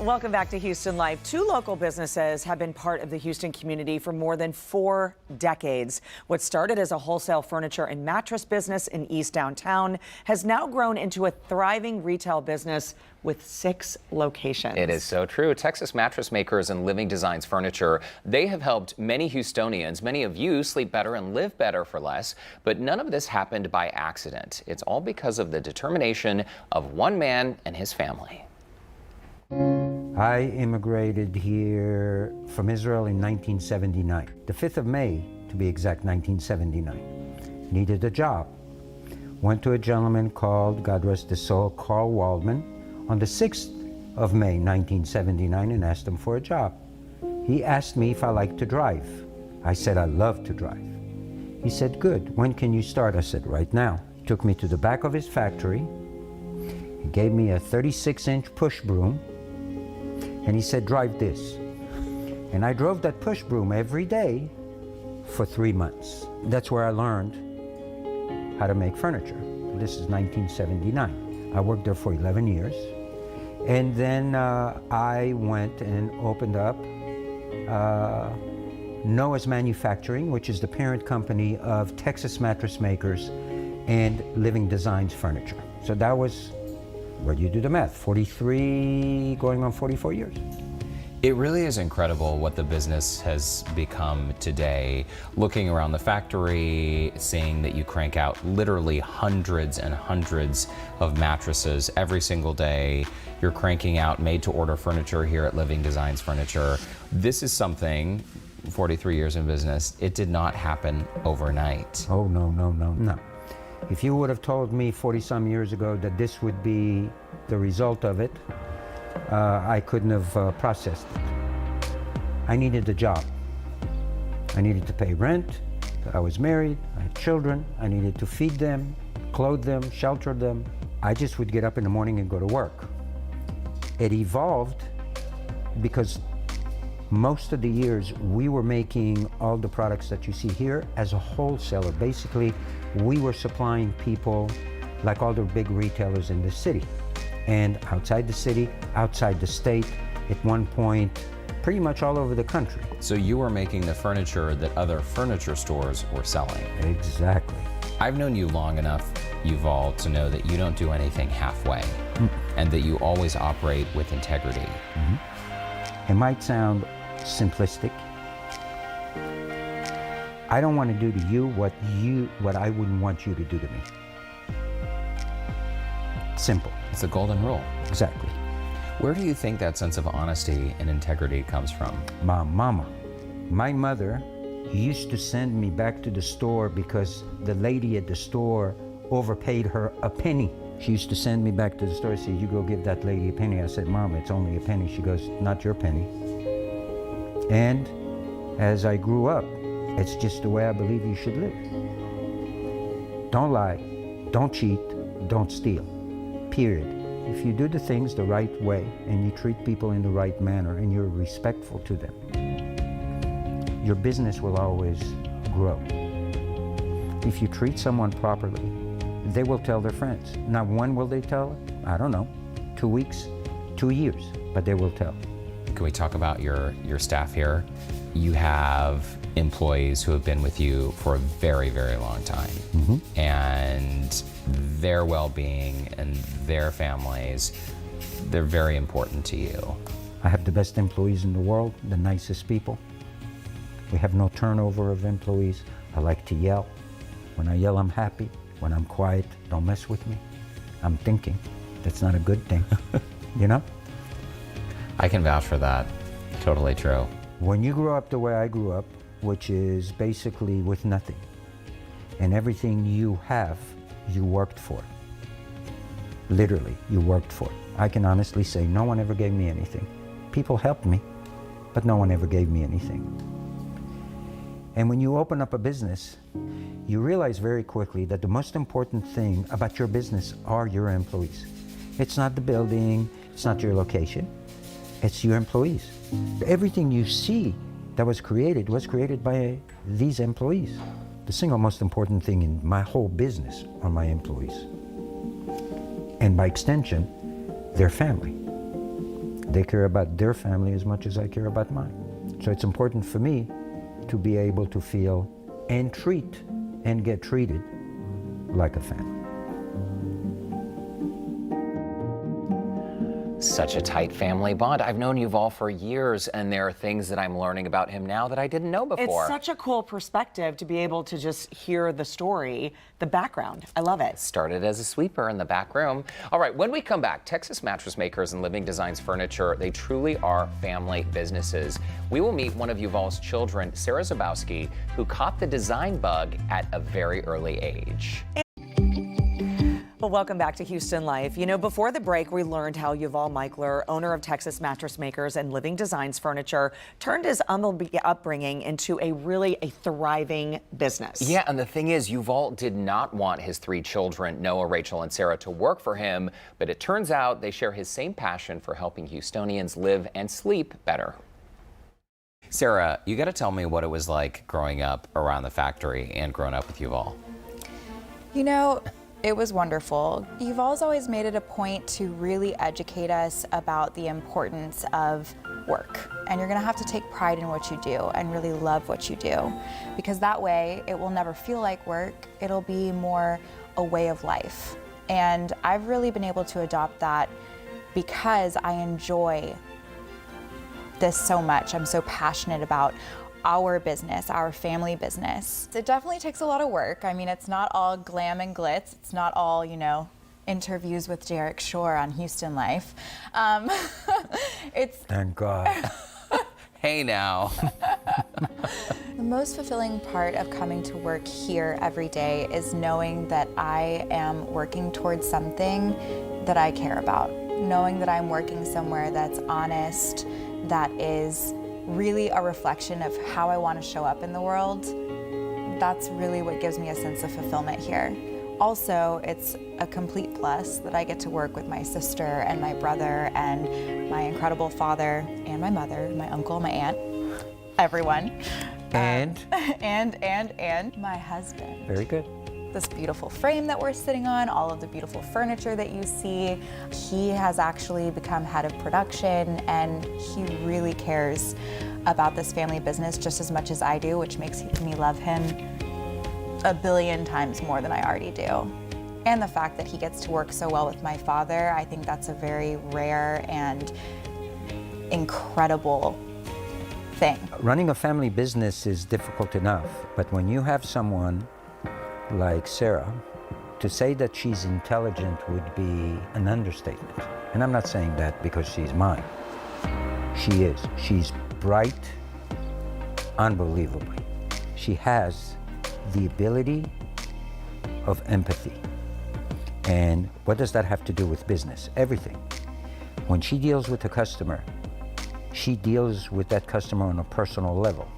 Welcome back to Houston Life. Two local businesses have been part of the Houston community for more than 4 decades. What started as a wholesale furniture and mattress business in East Downtown has now grown into a thriving retail business with 6 locations. It is so true. Texas Mattress Makers and Living Designs Furniture, they have helped many Houstonians, many of you, sleep better and live better for less. But none of this happened by accident. It's all because of the determination of one man and his family. I immigrated here from Israel in 1979. The 5th of May, to be exact, 1979. Needed a job. Went to a gentleman called, God rest his soul, Carl Waldman, on the 6th of May, 1979, and asked him for a job. He asked me if I liked to drive. I said, I love to drive. He said, good, when can you start? I said, right now. He took me to the back of his factory. He gave me a 36-inch push broom. And he said, drive this. And I drove that push broom every day for 3 months. That's where I learned how to make furniture. This is 1979. I worked there for 11 years. And then I went and opened up Noah's Manufacturing, which is the parent company of Texas Mattress Makers and Living Designs Furniture. So that was, where do you do the math, 43 going on 44 years. It really is incredible what the business has become today. Looking around the factory, seeing that you crank out literally hundreds and hundreds of mattresses every single day. You're cranking out made-to-order furniture here at Living Designs Furniture. This is something, 43 years in business, it did not happen overnight. Oh, no, no, no, no. If you would have told me 40-some years ago that this would be the result of it, I couldn't have processed it. I needed a job. I needed to pay rent. I was married. I had children. I needed to feed them, clothe them, shelter them. I just would get up in the morning and go to work. It evolved because most of the years we were making all the products that you see here as a wholesaler. Basically, we were supplying people like all the big retailers in the city. And outside the city, outside the state, at one point, pretty much all over the country. So you were making the furniture that other furniture stores were selling. Exactly. I've known you long enough, Youval, to know that you don't do anything halfway, and that you always operate with integrity. It might sound simplistic. I don't want to do to you what I wouldn't want you to do to me. Simple. It's a golden rule. Exactly. Where do you think that sense of honesty and integrity comes from? Mama. My mother used to send me back to the store because the lady at the store overpaid her a penny. She used to send me back to the store and say, you go give that lady a penny. I said, Mom, it's only a penny. She goes, not your penny. And as I grew up, it's just the way I believe you should live. Don't lie, don't cheat, don't steal, period. If you do the things the right way and you treat people in the right manner and you're respectful to them, your business will always grow. If you treat someone properly, they will tell their friends. Now, when will they tell it? I don't know, 2 weeks, 2 years, but they will tell. Can we talk about your staff here? You have employees who have been with you for a very, very long time. And their well-being and their families, they're very important to you. I have the best employees in the world, the nicest people. We have no turnover of employees. I like to yell. When I yell, I'm happy. When I'm quiet, don't mess with me. I'm thinking. That's not a good thing, you know? I can vouch for that. Totally true. When you grow up the way I grew up, which is basically with nothing, and everything you have, you worked for. Literally, you worked for. I can honestly say no one ever gave me anything. People helped me, but no one ever gave me anything. And when you open up a business, you realize very quickly that the most important thing about your business are your employees. It's not the building, it's not your location, it's your employees. Everything you see that was created by these employees. The single most important thing in my whole business are my employees. And by extension, their family. They care about their family as much as I care about mine. So it's important for me to be able to feel and treat and get treated like a family. Such a tight family bond. I've known Youval for years, and there are things that I'm learning about him now that I didn't know before. It's such a cool perspective to be able to just hear the story, the background. I love it. Started as a sweeper in the back room. All right, when we come back, Texas Mattress Makers and Living Designs Furniture, they truly are family businesses. We will meet one of Youval's children, Sarah Zabowski, who caught the design bug at a very early age. Well, welcome back to Houston Life. You know, before the break, we learned how Youval Meicler, owner of Texas Mattress Makers and Living Designs Furniture, turned his upbringing into a thriving business. Yeah, and the thing is, Youval did not want his 3 children, Noah, Rachel, and Sarah, to work for him, but it turns out they share his same passion for helping Houstonians live and sleep better. Sarah, you got to tell me what it was like growing up around the factory and growing up with Youval. You know, it was wonderful. Youval's always made it a point to really educate us about the importance of work. And you're gonna have to take pride in what you do and really love what you do. Because that way, it will never feel like work. It'll be more a way of life. And I've really been able to adopt that because I enjoy this so much. I'm so passionate about our business, our family business. It definitely takes a lot of work. I mean, it's not all glam and glitz. It's not all, you know, interviews with Derek Shore on Houston Life. Thank God. Hey now. The most fulfilling part of coming to work here every day is knowing that I am working towards something that I care about. Knowing that I'm working somewhere that's honest, that is really a reflection of how I want to show up in the world. That's really what gives me a sense of fulfillment here. Also, it's a complete plus that I get to work with my sister and my brother and my incredible father and my mother, my uncle, my aunt, everyone. And My husband. very good. This beautiful frame that we're sitting on, all of the beautiful furniture that you see. He has actually become head of production, and he really cares about this family business just as much as I do, which makes me love him a billion times more than I already do. And the fact that he gets to work so well with my father, I think that's a very rare and incredible thing. Running a family business is difficult enough, but when you have someone like Sarah, to say that she's intelligent would be an understatement. And I'm not saying that because she's mine. She is. She's bright, unbelievably. She has the ability of empathy. And what does that have to do with business? Everything. When she deals with a customer, she deals with that customer on a personal level.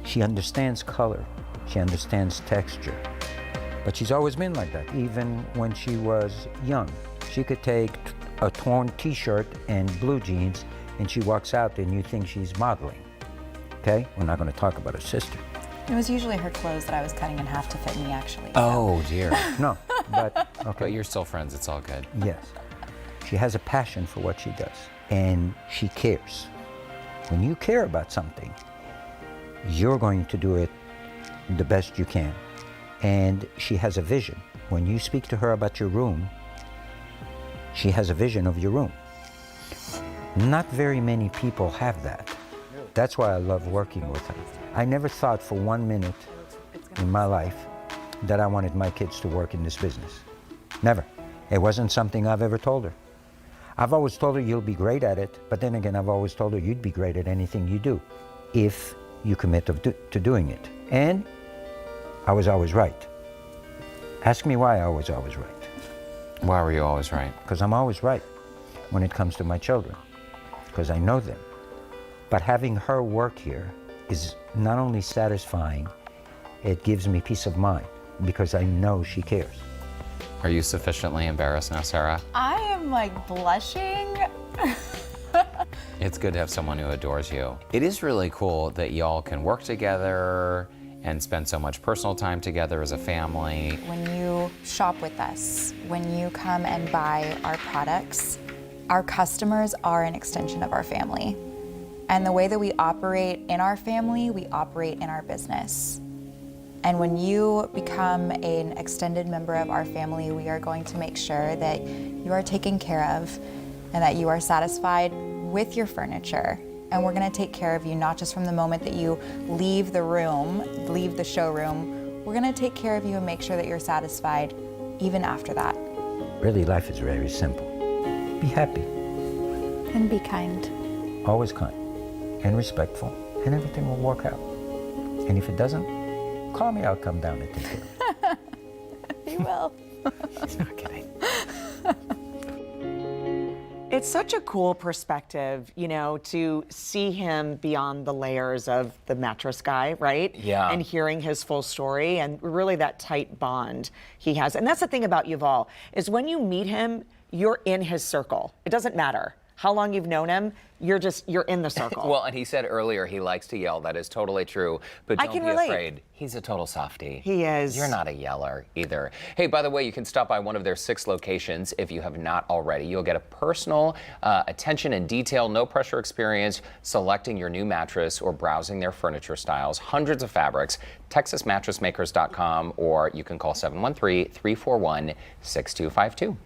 She understands color. She understands texture. But she's always been like that, even when she was young. She could take a torn t-shirt and blue jeans and she walks out and you think she's modeling. Okay? We're not going to talk about her sister. It was usually her clothes that I was cutting in half to fit me, actually. Oh dear. No, but okay. But you're still friends, it's all good. Yes. She has a passion for what she does and she cares. When you care about something, you're going to do it the best you can. And she has a vision. When you speak to her about your room, she has a vision of your room. Not very many people have that. That's why I love working with her. I never thought for 1 minute in my life that I wanted my kids to work in this business. Never. It wasn't something I've ever told her. I've always told her you'll be great at it, but then again, I've always told her you'd be great at anything you do if you commit to doing it. And I was always right. Ask me why I was always right. Why were you always right? Because I'm always right when it comes to my children, because I know them. But having her work here is not only satisfying, it gives me peace of mind because I know she cares. Are you sufficiently embarrassed now, Sarah? I am like blushing. It's good to have someone who adores you. It is really cool that y'all can work together and spend so much personal time together as a family. When you shop with us, when you come and buy our products, Our customers are an extension of our family. And the way that we operate in our family, we operate in our business. And when you become an extended member of our family, we are going to make sure that you are taken care of and that you are satisfied with your furniture. And we're gonna take care of you not just from the moment that you leave the room, leave the showroom. We're gonna take care of you and make sure that you're satisfied even after that. Really, life is very simple. Be happy, And be kind. always kind, and respectful, and everything will work out. And if it doesn't, call me, I'll come down and take care of it. You will. Not kidding. It's such a cool perspective, you know, to see him beyond the layers of the mattress guy, right? Yeah. And hearing his full story and really that tight bond he has. And that's the thing about Youval, is when you meet him, you're in his circle. It doesn't matter how long you've known him, you're in the circle. Well, and he said earlier he likes to yell. That is totally true. But I don't can be relate. afraid. He's a total softie. He is. You're not a yeller either. Hey, by the way, you can stop by one of their 6 locations if you have not already. You'll get a personal attention and detail, no pressure experience selecting your new mattress or browsing their furniture styles. Hundreds of fabrics. TexasMattressMakers.com, or you can call 713-341-6252.